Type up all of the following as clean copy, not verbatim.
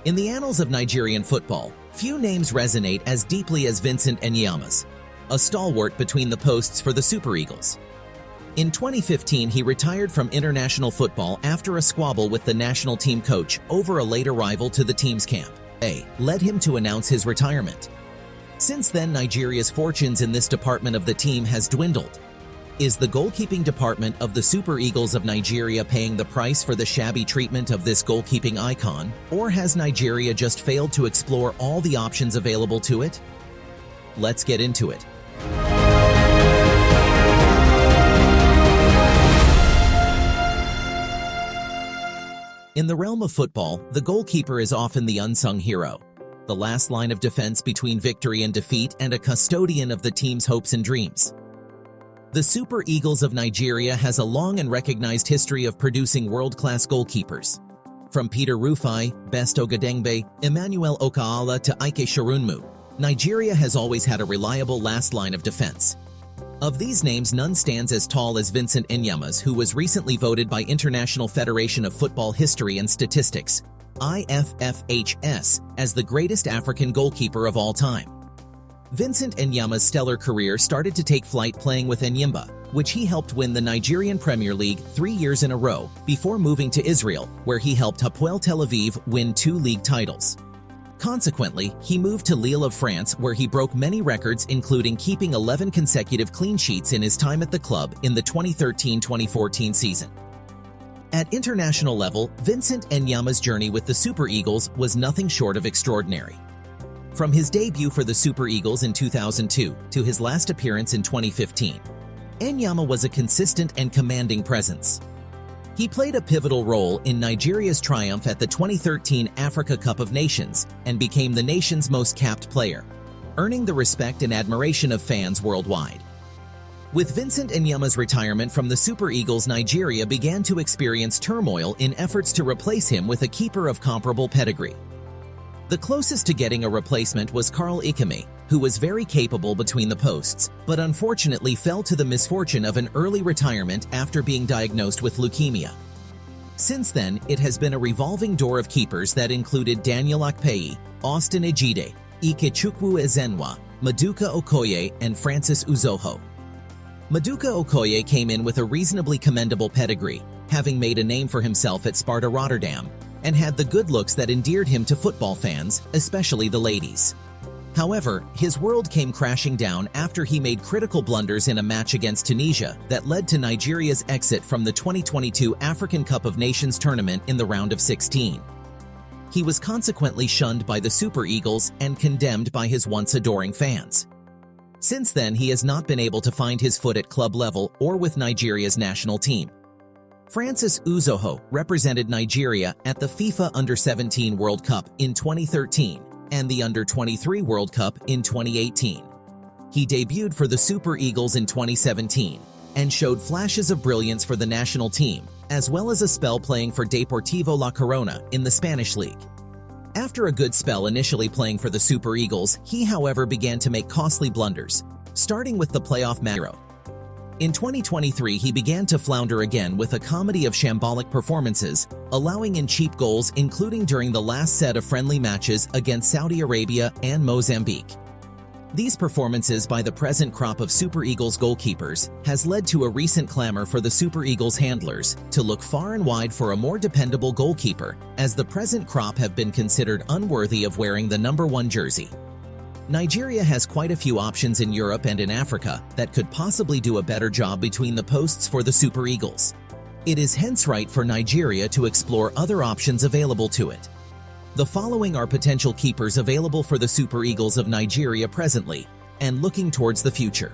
In the annals of Nigerian football, few names resonate as deeply as Vincent Enyeama's, a stalwart between the posts for the Super Eagles. In 2015, he retired from international football after a squabble with the national team coach over a late arrival to the team's camp. Led him to announce his retirement. Since then, Nigeria's fortunes in this department of the team has dwindled. Is the goalkeeping department of the Super Eagles of Nigeria paying the price for the shabby treatment of this goalkeeping icon, or has Nigeria just failed to explore all the options available to it? Let's get into it. In the realm of football, the goalkeeper is often the unsung hero, the last line of defense between victory and defeat, and a custodian of the team's hopes and dreams. The Super Eagles of Nigeria has a long and recognized history of producing world-class goalkeepers. From Peter Rufai, Best Ogedengbe, Emmanuel Okaala to Ike Shirunmu, Nigeria has always had a reliable last line of defense. Of these names, none stands as tall as Vincent Enyeama's, who was recently voted by International Federation of Football History and Statistics, IFFHS, as the greatest African goalkeeper of all time. Vincent Enyeama's stellar career started to take flight playing with Enyimba, which he helped win the Nigerian Premier League 3 years in a row, before moving to Israel, where he helped Hapoel Tel Aviv win 2 league titles. Consequently, he moved to Lille of France, where he broke many records, including keeping 11 consecutive clean sheets in his time at the club in the 2013-2014 season. At international level, Vincent Enyeama's journey with the Super Eagles was nothing short of extraordinary. From his debut for the Super Eagles in 2002 to his last appearance in 2015, Enyeama was a consistent and commanding presence. He played a pivotal role in Nigeria's triumph at the 2013 Africa Cup of Nations and became the nation's most capped player, earning the respect and admiration of fans worldwide. With Vincent Enyeama's retirement from the Super Eagles, Nigeria began to experience turmoil in efforts to replace him with a keeper of comparable pedigree. The closest to getting a replacement was Carl Ikeme, who was very capable between the posts, but unfortunately fell to the misfortune of an early retirement after being diagnosed with leukemia. Since then, it has been a revolving door of keepers that included Daniel Akpeyi, Austin Ejide, Ikechukwu Ezenwa, Maduka Okoye, and Francis Uzoho. Maduka Okoye came in with a reasonably commendable pedigree, having made a name for himself at Sparta Rotterdam, and had the good looks that endeared him to football fans, especially the ladies. However, his world came crashing down after he made critical blunders in a match against Tunisia that led to Nigeria's exit from the 2022 African Cup of Nations tournament in the round of 16. He was consequently shunned by the Super Eagles and condemned by his once adoring fans. Since then, he has not been able to find his foot at club level or with Nigeria's national team. Francis Uzoho represented Nigeria at the FIFA Under-17 World Cup in 2013 and the Under-23 World Cup in 2018. He debuted for the Super Eagles in 2017 and showed flashes of brilliance for the national team, as well as a spell playing for Deportivo La Corona in the Spanish League. After a good spell initially playing for the Super Eagles, he however began to make costly blunders, starting with the playoff match. In 2023, he began to flounder again with a comedy of shambolic performances, allowing in cheap goals, including during the last set of friendly matches against Saudi Arabia and Mozambique. These performances by the present crop of Super Eagles goalkeepers has led to a recent clamor for the Super Eagles handlers to look far and wide for a more dependable goalkeeper, as the present crop have been considered unworthy of wearing the number 1 jersey. Nigeria has quite a few options in Europe and in Africa that could possibly do a better job between the posts for the Super Eagles. It is hence right for Nigeria to explore other options available to it. The following are potential keepers available for the Super Eagles of Nigeria presently and looking towards the future.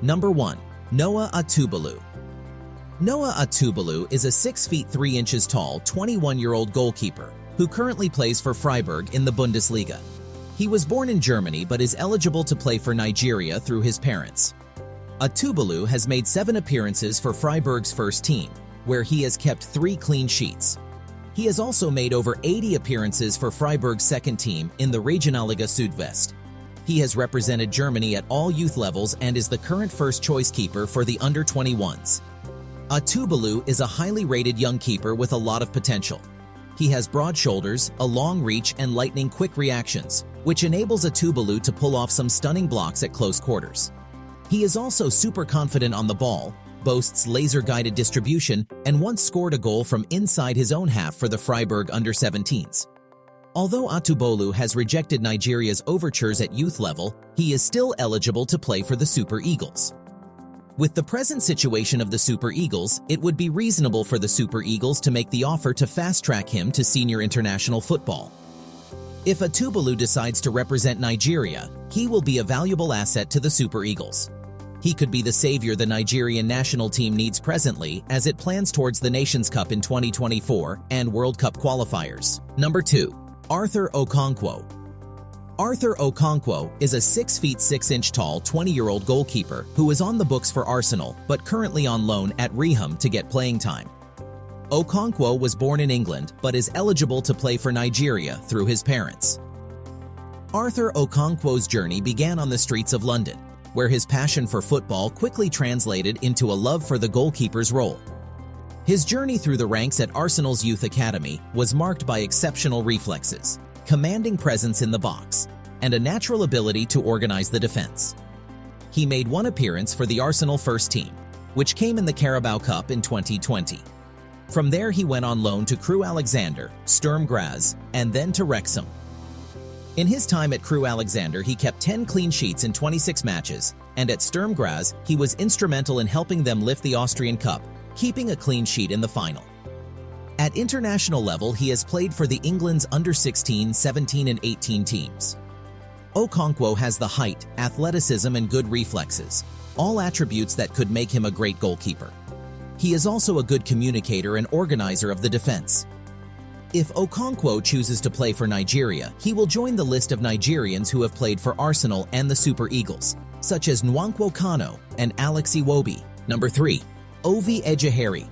Number 1. Noah Atubolu. Noah Atubolu is a 6 feet 3 inches tall, 21-year-old goalkeeper who currently plays for Freiburg in the Bundesliga. He was born in Germany but is eligible to play for Nigeria through his parents. Atubolu has made 7 appearances for Freiburg's first team, where he has kept 3 clean sheets. He has also made over 80 appearances for Freiburg's second team in the Regionalliga Südwest. He has represented Germany at all youth levels and is the current first-choice keeper for the under-21s. Atubolu is a highly rated young keeper with a lot of potential. He has broad shoulders, a long reach, and lightning-quick reactions, which enables Atubolu to pull off some stunning blocks at close quarters. He is also super confident on the ball, boasts laser-guided distribution, and once scored a goal from inside his own half for the Freiburg under-17s. Although Atubolu has rejected Nigeria's overtures at youth level, he is still eligible to play for the Super Eagles. With the present situation of the Super Eagles, it would be reasonable for the Super Eagles to make the offer to fast-track him to senior international football. If Atubolu decides to represent Nigeria, he will be a valuable asset to the Super Eagles. He could be the savior the Nigerian national team needs presently as it plans towards the Nations Cup in 2024 and World Cup qualifiers. Number 2. Arthur Okonkwo. Arthur Okonkwo is a 6 feet 6 inch tall 20-year-old goalkeeper who is on the books for Arsenal but currently on loan at Reham to get playing time. Okonkwo was born in England but is eligible to play for Nigeria through his parents. Arthur Okonkwo's journey began on the streets of London, where his passion for football quickly translated into a love for the goalkeeper's role. His journey through the ranks at Arsenal's Youth Academy was marked by exceptional reflexes, commanding presence in the box, and a natural ability to organize the defense. He made one appearance for the Arsenal first team, which came in the Carabao Cup in 2020. From there he went on loan to Crewe Alexander, Sturm Graz, and then to Wrexham. In his time at Crewe Alexander, he kept 10 clean sheets in 26 matches, and at Sturm Graz, he was instrumental in helping them lift the Austrian Cup, keeping a clean sheet in the final. At international level, he has played for the England's under-16, 17, and 18 teams. Okonkwo has the height, athleticism, and good reflexes, all attributes that could make him a great goalkeeper. He is also a good communicator and organizer of the defense. If Okonkwo chooses to play for Nigeria, he will join the list of Nigerians who have played for Arsenal and the Super Eagles, such as Nwankwo Kano and Alex Iwobi. Number 3. Ovie Ejeheri.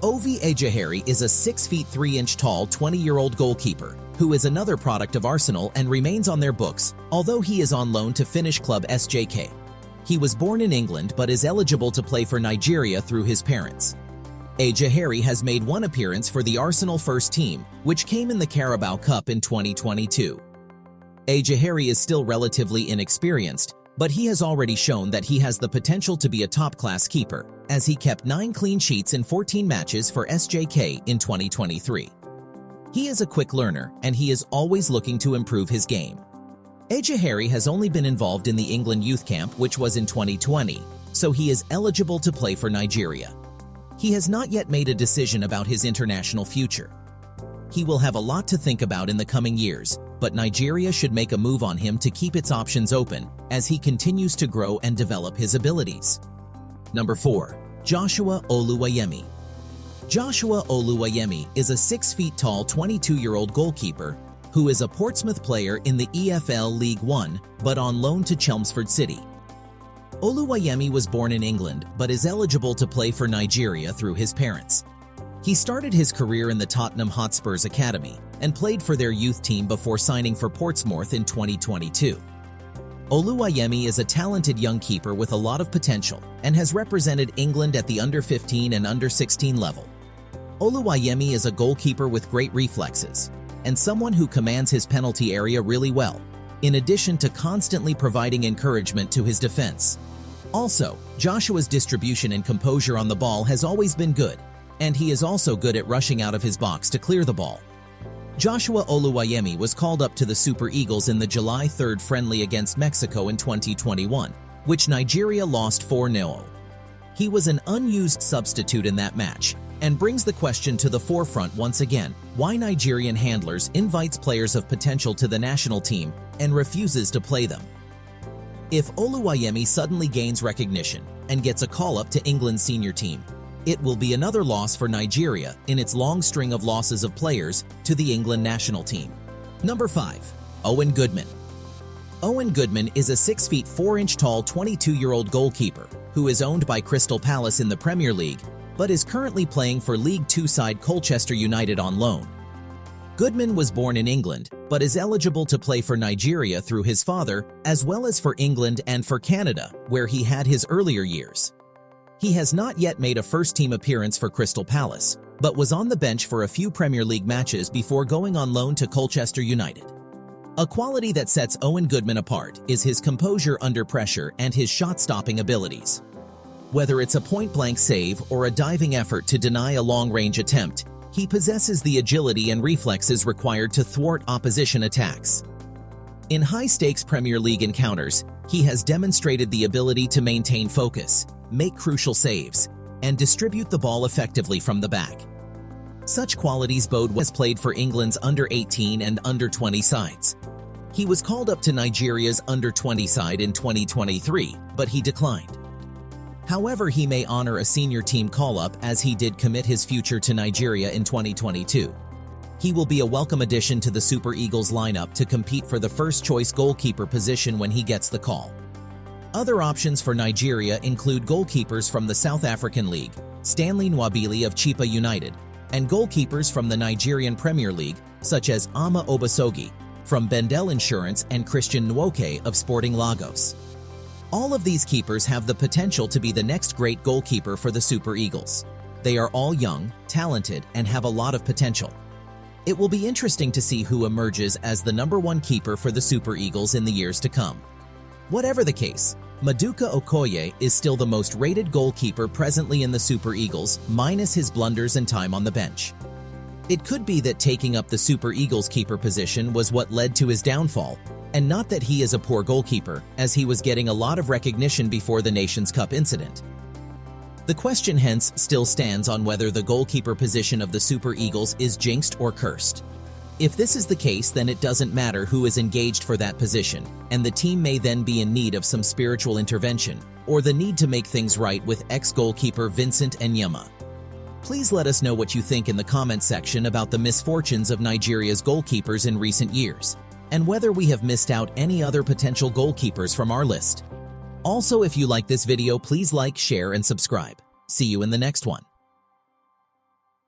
Ovie Ejeheri is a 6 feet 3 inch tall 20-year-old goalkeeper who is another product of Arsenal and remains on their books, although he is on loan to Finnish club SJK. He was born in England but is eligible to play for Nigeria through his parents. Ejeheri has made one appearance for the Arsenal first team, which came in the Carabao Cup in 2022. Ejeheri is still relatively inexperienced, but he has already shown that he has the potential to be a top-class keeper, as he kept 9 clean sheets in 14 matches for SJK in 2023. He is a quick learner, and he is always looking to improve his game. Ejeheri has only been involved in the England youth camp, which was in 2020, so he is eligible to play for Nigeria. He has not yet made a decision about his international future. He will have a lot to think about in the coming years, but Nigeria should make a move on him to keep its options open as he continues to grow and develop his abilities. Number 4. Joshua Oluwayemi. Joshua Oluwayemi is a 6 feet tall 22-year-old goalkeeper who is a Portsmouth player in the EFL League One but on loan to Chelmsford City. Oluwayemi was born in England but is eligible to play for Nigeria through his parents. He started his career in the Tottenham Hotspur's academy and played for their youth team before signing for Portsmouth in 2022. Oluwayemi is a talented young keeper with a lot of potential and has represented England at the under-15 and under-16 level. Oluwayemi is a goalkeeper with great reflexes and someone who commands his penalty area really well, in addition to constantly providing encouragement to his defense. Also, Joshua's distribution and composure on the ball has always been good, and he is also good at rushing out of his box to clear the ball. Joshua Oluwayemi was called up to the Super Eagles in the July 3rd friendly against Mexico in 2021, which Nigeria lost 4-0. He was an unused substitute in that match, and brings the question to the forefront once again why Nigerian handlers invites players of potential to the national team and refuses to play them. If Oluwayemi suddenly gains recognition and gets a call-up to England's senior team, it will be another loss for Nigeria in its long string of losses of players to the England national team. Number 5. Owen Goodman. Owen Goodman is a 6 feet 4 inch tall 22-year-old goalkeeper who is owned by Crystal Palace in the Premier League but is currently playing for League Two side Colchester United on loan. Goodman was born in England but is eligible to play for Nigeria through his father as well as for England and for Canada, where he had his earlier years. He has not yet made a first-team appearance for Crystal Palace, but was on the bench for a few Premier League matches before going on loan to Colchester United. A quality that sets Owen Goodman apart is his composure under pressure and his shot-stopping abilities. Whether it's a point-blank save or a diving effort to deny a long-range attempt, he possesses the agility and reflexes required to thwart opposition attacks. In high-stakes Premier League encounters, he has demonstrated the ability to maintain focus, make crucial saves, and distribute the ball effectively from the back. Such qualities bode well. Has played for England's under-18 and under-20 sides. He was called up to Nigeria's under-20 side in 2023, but he declined. However, he may honor a senior team call-up as he did commit his future to Nigeria in 2022. He will be a welcome addition to the Super Eagles lineup to compete for the first-choice goalkeeper position when he gets the call. Other options for Nigeria include goalkeepers from the South African League, Stanley Nwabiili of Chippa United, and goalkeepers from the Nigerian Premier League, such as Obasogie from Bendel Insurance and Christian Nwokeh of Sporting Lagos. All of these keepers have the potential to be the next great goalkeeper for the Super Eagles. They are all young, talented, and have a lot of potential. It will be interesting to see who emerges as the #1 keeper for the Super Eagles in the years to come. Whatever the case, Maduka Okoye is still the most rated goalkeeper presently in the Super Eagles, minus his blunders and time on the bench. It could be that taking up the Super Eagles keeper position was what led to his downfall, and not that he is a poor goalkeeper, as he was getting a lot of recognition before the Nations Cup incident. The question hence still stands on whether the goalkeeper position of the Super Eagles is jinxed or cursed. If this is the case, then it doesn't matter who is engaged for that position, and the team may then be in need of some spiritual intervention, or the need to make things right with ex-goalkeeper Vincent Enyeama. Please let us know what you think in the comment section about the misfortunes of Nigeria's goalkeepers in recent years, and whether we have missed out any other potential goalkeepers from our list. Also, if you like this video, please like, share, and subscribe. See you in the next one.